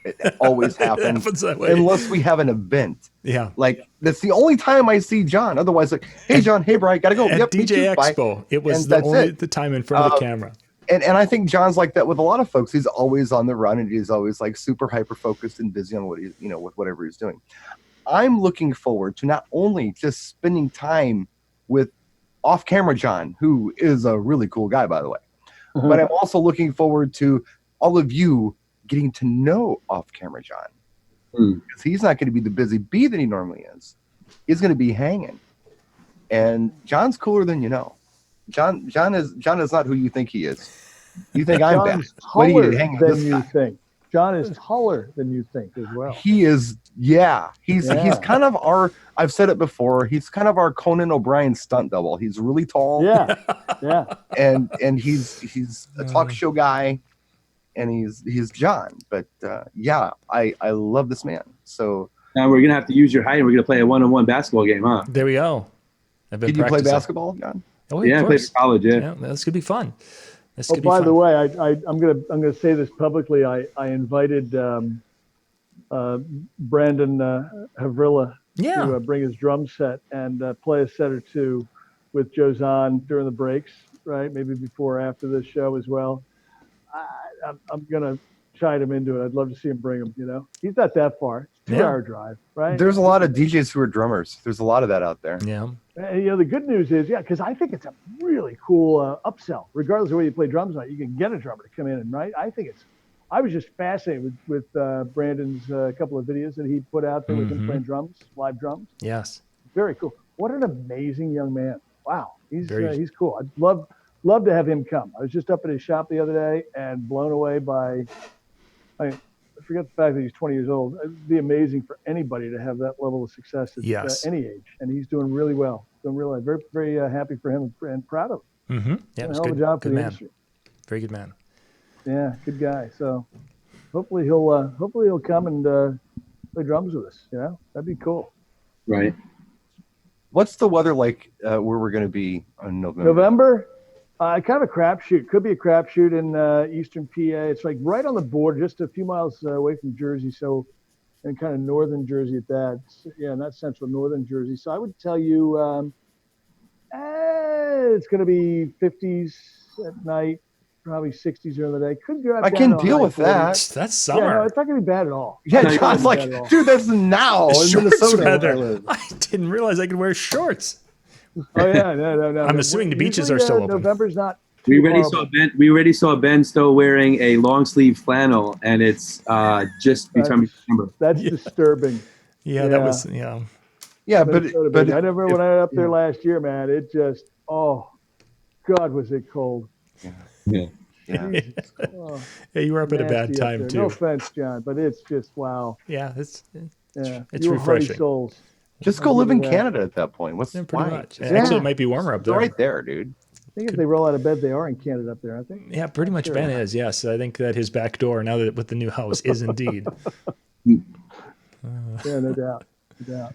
S4: It always happens,
S1: that way.
S4: unless we have an event.
S1: Yeah.
S4: Like, that's the only time I see John. Otherwise, like, hey, John, hey, Brian, gotta go.
S1: At
S4: Yep, me
S1: DJ
S4: too. Bye.
S1: Expo, it was
S4: And
S1: the time in front of the camera.
S4: And I think John's like that with a lot of folks. He's always on the run, and he's always like super hyper focused and busy on what he's, with whatever he's doing. I'm looking forward to not only just spending time with off camera John, who is a really cool guy, by the way, but I'm also looking forward to all of you getting to know off camera John, because he's not going to be the busy bee that he normally is. He's going to be hanging, and John's cooler than you know. John is not who you think he is. You think I'm bad.
S5: Taller than you think. John is taller than you think as well.
S4: He is, He's kind of our. I've said it before. He's kind of our Conan O'Brien stunt double. He's really tall.
S5: Yeah.
S4: And he's a talk show guy, and he's John. But I love this man. So
S6: now we're gonna have to use your height, and we're gonna play a one-on-one basketball game, huh?
S1: There we go.
S4: Can you play basketball, John?
S1: Oh,
S6: yeah, I played for college. Yeah,
S1: that's gonna be fun.
S5: By the way, I'm gonna say this publicly. I invited Brandon Havrilla to bring his drum set and play a set or two with Jozan during the breaks, right? Maybe before or after this show as well. I'm gonna chide him into it. I'd love to see him bring him. He's not that far. It's a 2-hour drive, right?
S4: There's a lot of DJs who are drummers. There's a lot of that out there.
S1: Yeah.
S5: And, the good news is, because I think it's a really cool upsell. Regardless of whether you play drums or not, you can get a drummer to come in and right. I was just fascinated with Brandon's couple of videos that he put out there with him playing drums, live drums.
S1: Yes.
S5: Very cool. What an amazing young man. Wow. He's cool. I'd love to have him come. I was just up at his shop the other day and blown away by, I forget the fact that he's 20 years old. It'd be amazing for anybody to have that level of success at any age. And he's doing really well. Very, very happy for him and proud of him.
S1: Mm-hmm. Yeah,
S5: it's a hell of a job for the industry.
S1: Very good man.
S5: Yeah, good guy. So hopefully he'll come and play drums with us. That'd be cool.
S6: Right.
S4: What's the weather like where we're going to be in November?
S5: November, kind of a crapshoot. Could be a crapshoot in eastern PA. It's like right on the border, just a few miles away from Jersey. So, and kind of northern Jersey at that. Yeah, not central, northern Jersey. So I would tell you it's going to be 50s at night, probably 60s during the day. Could drop
S4: I
S5: down
S4: can
S5: to
S4: deal
S5: high
S4: with
S5: 40s.
S4: that.
S1: That's summer.
S5: Yeah, no, it's not going to be bad at all.
S4: Yeah,
S5: It's not
S4: John's
S5: gonna be
S4: like,
S5: bad at all.
S4: dude, that's now in
S1: Shorts
S4: Minnesota.
S1: weather. I didn't realize I could wear shorts.
S5: Oh yeah, no.
S1: I'm assuming the beaches
S5: Usually,
S1: are still open.
S5: November's not.
S6: We
S5: too
S6: already
S5: horrible.
S6: saw Ben. We already saw Ben Stowe wearing a long sleeve flannel, and it's just becoming December.
S5: That's disturbing.
S1: Yeah, that was
S4: Yeah,
S5: But
S4: but
S5: I remember when I was up there last year, man. It just, oh, God, was it cold.
S6: Yeah.
S4: yeah.
S5: Oh,
S1: yeah, you were up at a bad
S5: nasty up
S1: time
S5: there.
S1: too.
S5: No offense, John, but it's just wow.
S1: Yeah, it's
S5: Yeah,
S1: it's
S5: you were hardy
S1: refreshing.
S5: souls.
S4: Just go live in Canada at that point. What's
S1: Yeah, pretty
S4: why?
S1: much.
S4: It's
S1: Actually, it might be warmer up there.
S4: right there, dude.
S5: I think if they roll out of bed, they are in Canada up there, aren't they?
S1: Yeah, pretty much
S5: Sure.
S1: Ben is. Yes, I think that his back door now that with the new house is indeed.
S5: Yeah, no doubt. No doubt.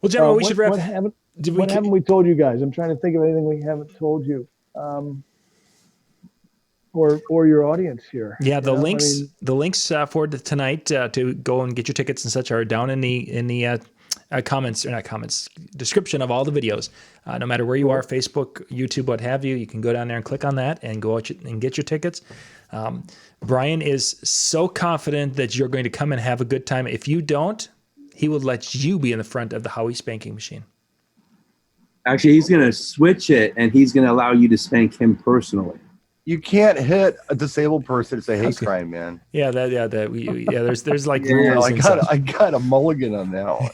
S1: Well, General, we
S5: What-
S1: should wrap.
S5: What haven't,
S1: Did we?
S5: what haven't we told you guys? I'm trying to think of anything we haven't told you. Or your audience here.
S1: Yeah, the
S5: You know, I
S1: links
S5: mean,
S1: the links for tonight to go and get your tickets and such are down in the comments, or not comments, description of all the videos. No matter where you are, Facebook, YouTube, what have you, you can go down there and click on that and go out and get your tickets. Brian is so confident that you're going to come and have a good time. If you don't, he will let you be in the front of the Howie spanking machine.
S6: Actually, he's going to switch it, and he's going to allow you to spank him personally.
S4: You can't hit a disabled person and say hate
S1: Okay.
S4: crime, man.
S1: Yeah, there's like
S4: Yeah,
S1: rules
S4: I
S1: and such.
S4: got a mulligan on that one.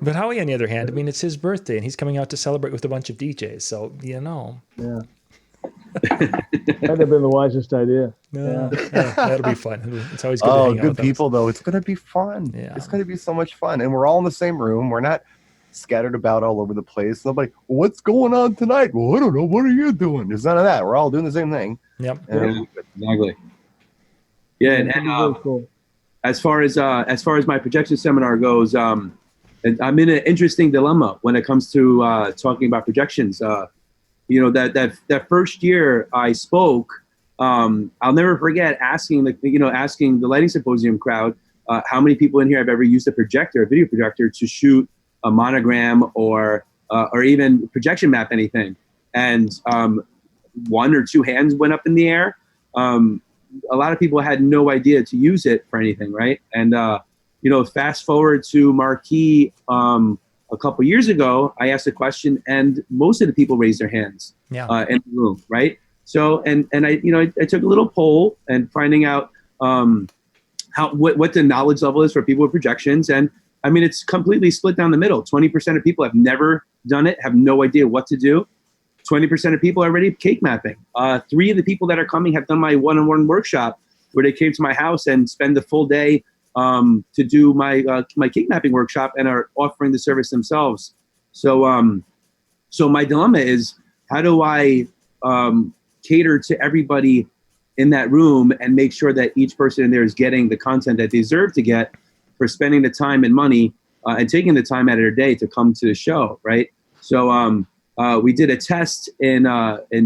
S1: But Howie, on the other hand, I mean, it's his birthday, and he's coming out to celebrate with a bunch of DJs. So
S5: yeah. That'd have been the wisest idea.
S1: yeah, that'll be fun. It's always good to
S4: Oh,
S1: hang out
S4: good
S1: with
S4: people, though. It's going to be fun.
S1: Yeah.
S4: It's going to be so much fun. And we're all in the same room. We're not scattered about all over the place. Nobody, what's going on tonight? Well, I don't know. What are you doing? There's none of that. We're all doing the same thing.
S1: Yep.
S4: And
S6: Exactly. Yeah, and
S5: Very cool.
S6: as far as my projection seminar goes, I'm in an interesting dilemma when it comes to talking about projections. That first year I spoke, I'll never forget asking the lighting symposium crowd how many people in here have ever used a video projector to shoot a monogram or even projection map anything, and one or two hands went up in the air. A lot of people had no idea to use it for anything, right? And fast forward to Marquee a couple years ago, I asked a question, and most of the people raised their hands
S1: Yeah.
S6: in the room, right? So, and I took a little poll and finding out what the knowledge level is for people with projections, and I mean it's completely split down the middle. 20% of people have never done it, have no idea what to do. 20% of people are already cake mapping. 3 of the people that are coming have done my one-on-one workshop where they came to my house and spend the full day to do my cake mapping workshop and are offering the service themselves. So my dilemma is, how do I cater to everybody in that room and make sure that each person in there is getting the content that they deserve to get for spending the time and money and taking the time out of their day to come to the show, right? So we did a test in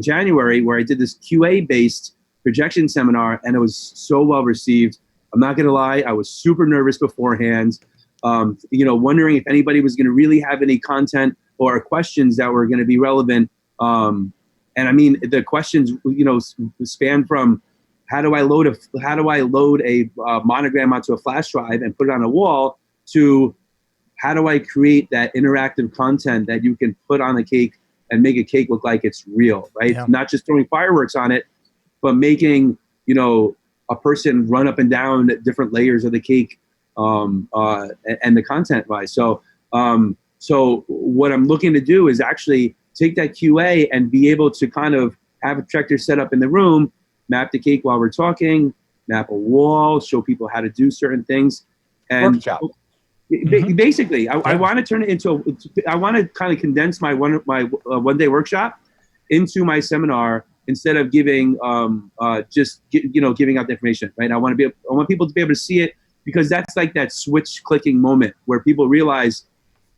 S6: January where I did this QA-based projection seminar, and it was so well received. I'm not gonna lie, I was super nervous beforehand, wondering if anybody was gonna really have any content or questions that were gonna be relevant. And I mean, the questions, span from how do I load a monogram onto a flash drive and put it on a wall, to how do I create that interactive content that you can put on a cake and make a cake look like it's real, right?
S1: Yeah.
S6: Not just throwing fireworks on it, but making, a person run up and down different layers of the cake and the content wise. So what I'm looking to do is actually take that QA and be able to kind of have a projector set up in the room, map the cake while we're talking, map a wall, show people how to do certain things. And
S4: Workshop.
S6: basically, I want to turn it into I want to kind of condense my one day workshop into my seminar instead of giving giving out the information, right? I want people to be able to see it, because that's like that switch clicking moment where people realize,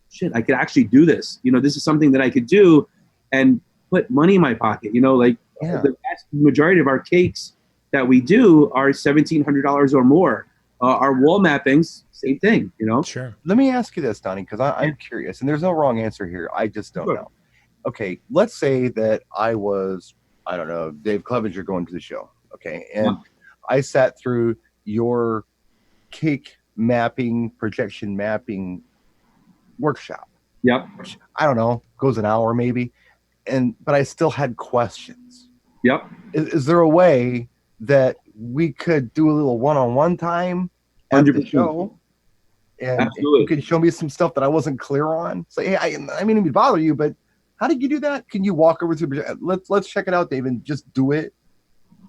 S6: shit, I could actually do this. This is something that I could do and put money in my pocket. Like the vast majority of our cakes that we do are $1,700 or more. Our wall mappings, same thing,
S1: Sure.
S4: Let me ask you this, Donnie, because I'm curious, and there's no wrong answer here. I just don't know. Okay, let's say that I was, I don't know, Dave Clevenger going to the show. Okay, and I sat through your cake mapping, projection mapping workshop.
S6: Yep.
S4: Which, I don't know, goes an hour maybe, but I still had questions.
S6: Yep.
S4: Is there a way that we could do a little one-on-one time at
S6: 100%.
S4: the show? And
S6: Absolutely.
S4: you could show me some stuff that I wasn't clear on. Say, hey, I mean to bother you, but how did you do that? Can you walk over to let's check it out, Dave, and just do it?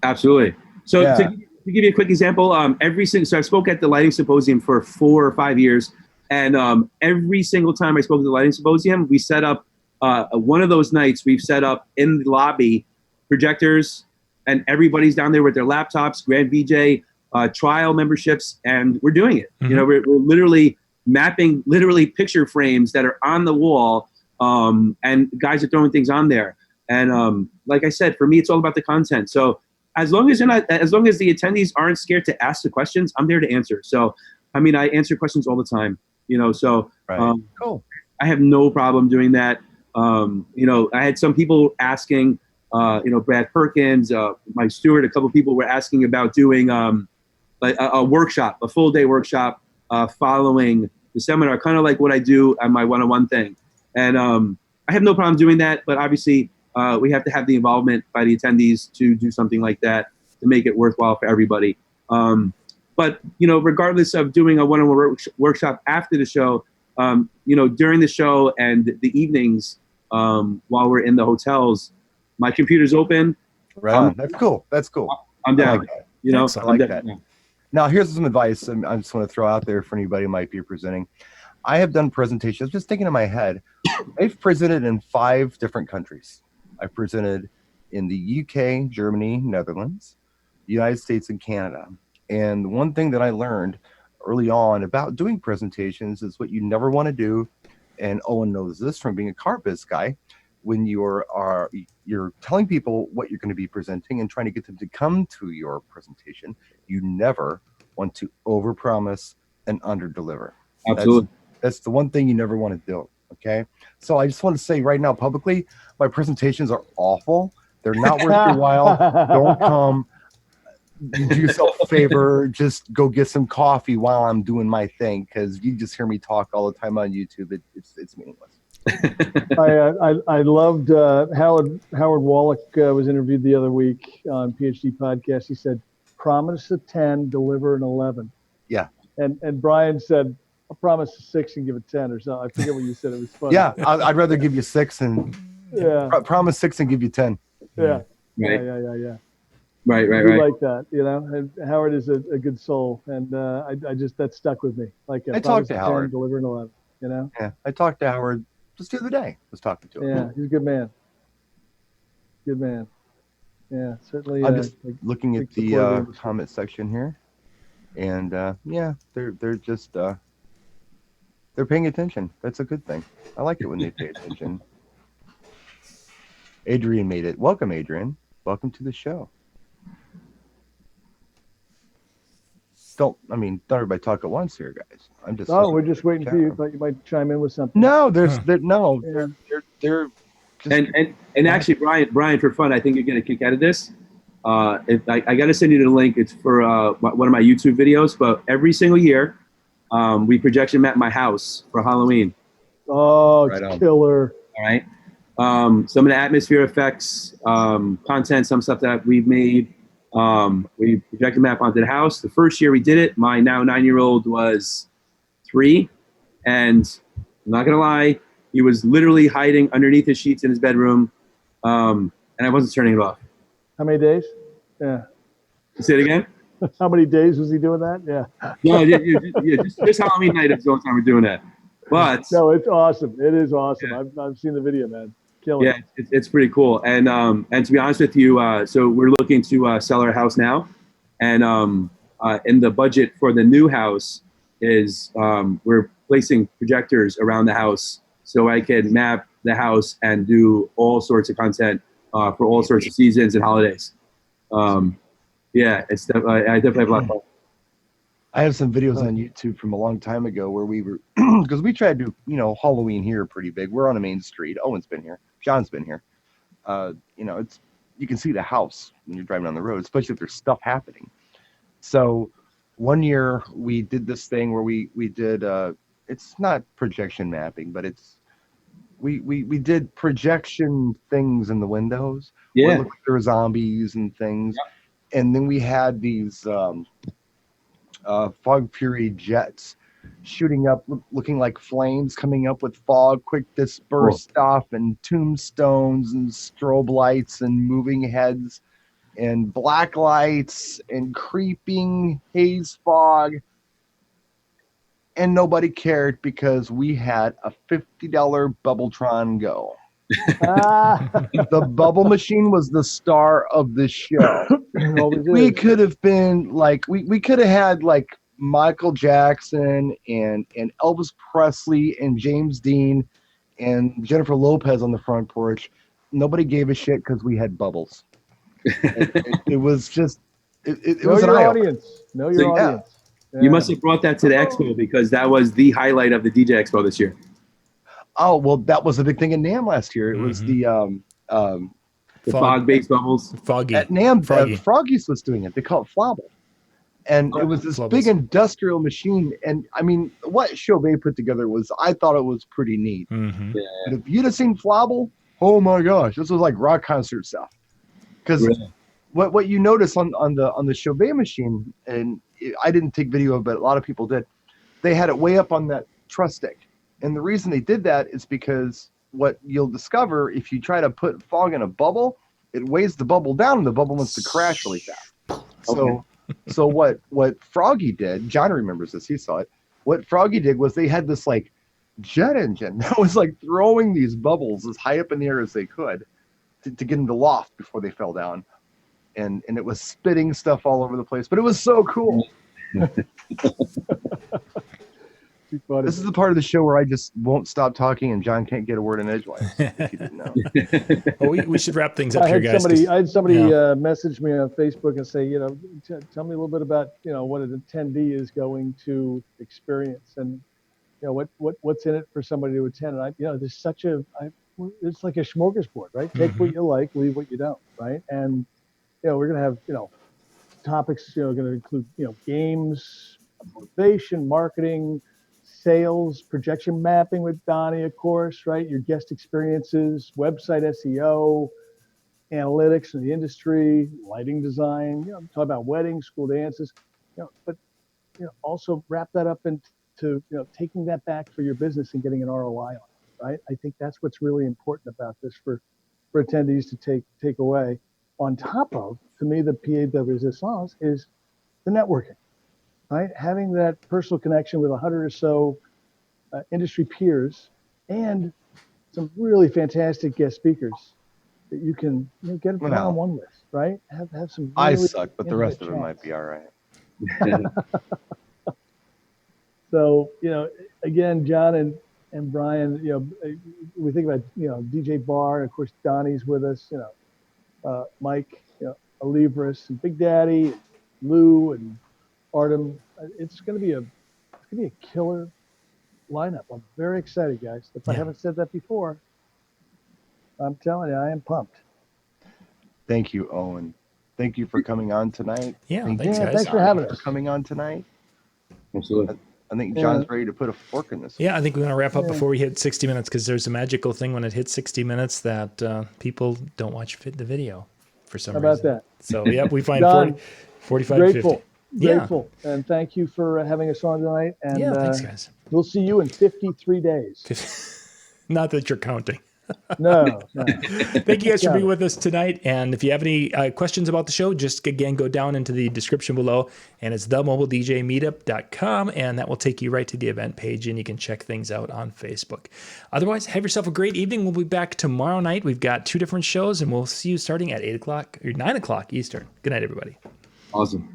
S6: Absolutely. So to give you a quick example, so I spoke at the lighting symposium for 4 or 5 years, and every single time I spoke at the lighting symposium, we set up one of those nights. We've set up in the lobby projectors, and everybody's down there with their laptops, Grand VJ, trial memberships, and we're doing it.
S1: Mm-hmm.
S6: We're literally mapping picture frames that are on the wall, and guys are throwing things on there. And like I said, for me, it's all about the content. So as long as the attendees aren't scared to ask the questions, I'm there to answer. So, I mean, I answer questions all the time, so
S4: Cool.
S6: I have no problem doing that. I had some people asking, Brad Perkins, Mike Stewart, a couple of people were asking about doing a workshop, a full day workshop following the seminar, kind of like what I do at my one-on-one thing. And I have no problem doing that, but obviously we have to have the involvement by the attendees to do something like that to make it worthwhile for everybody. But regardless of doing a one-on-one workshop after the show, during the show and the evenings while we're in the hotels, my computer's open.
S4: Right on. That's cool.
S6: I'm down.
S4: I like that. I like that.
S6: Yeah.
S4: Now, here's some advice I just want to throw out there for anybody who might be presenting. I have done presentations, just thinking in my head. I've presented in 5 different countries. I presented in the UK, Germany, Netherlands, United States, and Canada. And one thing that I learned early on about doing presentations is what you never want to do, and Owen knows this from being a car biz guy, when you're telling people what you're going to be presenting and trying to get them to come to your presentation, you never want to overpromise and underdeliver.
S6: Absolutely.
S4: That's the one thing you never want to do. Okay. So I just want to say right now publicly, my presentations are awful. They're not worth your while. Don't come. Do yourself a favor. Just go get some coffee while I'm doing my thing, because you just hear me talk all the time on YouTube. It's meaningless.
S5: I loved Howard Wallach was interviewed the other week on PhD Podcast. He said, "Promise a 10, deliver an 11."
S4: Yeah.
S5: And Brian said, "I'll promise a 6 and give a 10" or something. I forget what you said. It was funny.
S4: Yeah, I'd rather give you 6 and promise 6 and give you 10.
S5: Yeah.
S6: Right.
S5: Yeah.
S6: Right.
S5: We like that, And Howard is a good soul, and I just that stuck with me. Like
S4: I talked to
S5: 10,
S4: Howard.
S5: deliver an 11.
S4: Yeah, I talked to Howard just the other day. I was talking to him.
S5: Yeah, he's a good man. Good man. Yeah, certainly.
S4: I'm just looking at
S5: big
S4: the
S5: supporter of
S4: comment section here, and they're just they're paying attention. That's a good thing. I like it when they pay attention. Adrian made it. Welcome, Adrian. Welcome to the show. Don't everybody talk at once here, guys. I'm just.
S5: Oh, we're just waiting for you. Thought you might chime in with something.
S4: No, they're
S6: And actually, Brian, for fun, I think you're gonna kick out of this. I got to send you the link. It's for one of my YouTube videos. But every single year, we projection map my house for Halloween.
S5: Oh, it's killer.
S6: All right. Some of the atmosphere effects, content, some stuff that we've made. We projected map onto the house. The first year we did it, my now 9-year-old was 3, and I'm not gonna lie, he was literally hiding underneath his sheets in his bedroom, and I wasn't turning it off.
S5: How many days? Yeah.
S6: Say it again.
S5: How many days was he doing that? Yeah.
S6: No, just Halloween night is the only time we're doing that. But
S5: no, it's awesome. It is awesome.
S6: Yeah.
S5: I've seen the video, man. Killing.
S6: Yeah, it's pretty cool. And to be honest with you, so we're looking to sell our house now, and in the budget for the new house is we're placing projectors around the house so I can map the house and do all sorts of content for all sorts of seasons and holidays. Yeah, I definitely have a lot of fun.
S4: I have some videos on YouTube from a long time ago where we were, because we tried to, Halloween here pretty big. We're on a main street. Owen's been here. John's been here. You can see the house when you're driving on the road, especially if there's stuff happening. So one year we did this thing where we did, it's not projection mapping, but we did projection things in the windows.
S6: Yeah.
S4: Where it looked like there were zombies and things. Yep. And then we had these fog fury jets shooting up, looking like flames coming up with fog, quick dispersed stuff, and tombstones and strobe lights and moving heads and black lights and creeping haze fog. And nobody cared because we had a $50 Bubbletron Go. The bubble machine was the star of the show. We could have been like, we could have had like Michael Jackson and Elvis Presley and James Dean and Jennifer Lopez on the front porch. Nobody gave a shit because we had bubbles. It was just, it was an audience.
S5: Know your audience. Yeah.
S6: You must have brought that to the expo because that was the highlight of the DJ Expo this year.
S4: Oh, well, that was a big thing in NAMM last year. It was the
S6: fog-based bubbles.
S1: Foggy.
S4: At NAMM, Froggies was doing it. They call it Flobble. And it was this big industrial machine. And I mean, what Chauvet put together I thought it was pretty neat.
S1: Mm-hmm.
S6: Yeah.
S4: But if you'd have seen Flobble, oh my gosh, this was like rock concert stuff. Because what you notice on the Chauvet machine, and I didn't take video of it, but a lot of people did, they had it way up on that truss stick. And the reason they did that is because what you'll discover if you try to put fog in a bubble, it weighs the bubble down and the bubble wants to crash really fast. So what Froggy did, John remembers this, he saw it. What Froggy did was they had this like jet engine that was like throwing these bubbles as high up in the air as they could to get into loft before they fell down. And it was spitting stuff all over the place, but it was so cool. This is the part of the show where I just won't stop talking and John can't get a word in edgewise, if you didn't know.
S1: Well, we should wrap things up here, guys.
S5: I had somebody message me on Facebook and say, tell me a little bit about, what an attendee is going to experience and, what's in it for somebody to attend. And there's it's like a smorgasbord, right? Take what you like, leave what you don't, right? And, we're going to have, topics, going to include, games, motivation, marketing, sales, projection mapping with Donnie, of course, right? Your guest experiences, website SEO, analytics in the industry, lighting design, talk about weddings, school dances, but also wrap that up into, taking that back for your business and getting an ROI on it, right? I think that's what's really important about this for attendees to take away. On top of, to me, the pied de resistance is the networking, right? Having that personal connection with 100 or so industry peers and some really fantastic guest speakers that you can get a one-on-one with, right? Have some. Really
S4: I suck, but the rest of it might be all right.
S5: So again, John and Brian, we think about DJ Bar, and of course Donnie's with us. Mike, Alivris, and Big Daddy, and Lou, and Artem. It's going to be a killer lineup. I'm very excited, guys. If I haven't said that before, I'm telling you, I am pumped.
S4: Thank you, Owen. Thank you for coming on tonight.
S1: Thanks, guys.
S5: Thanks for having us.
S4: For coming on tonight.
S6: Absolutely.
S4: I think John's ready to put a fork in this.
S1: Yeah, I think we want to wrap up before we hit 60 minutes because there's a magical thing when it hits 60 minutes that people don't watch the video for some reason.
S5: How about that?
S1: So, we find
S5: Don,
S1: 45
S5: grateful,
S1: 50.
S5: Grateful. And thank you for having us on tonight. And
S1: thanks, guys.
S5: We'll see you in 53 days.
S1: Not that you're counting.
S5: No.
S1: Thank you guys for being with us tonight. And if you have any questions about the show, just again go down into the description below, and it's themobiledjmeetup.com, and that will take you right to the event page, and you can check things out on Facebook. Otherwise, have yourself a great evening. We'll be back tomorrow night. We've got 2 different shows, and we'll see you starting at 8 o'clock or 9 o'clock Eastern. Good night, everybody.
S6: Awesome.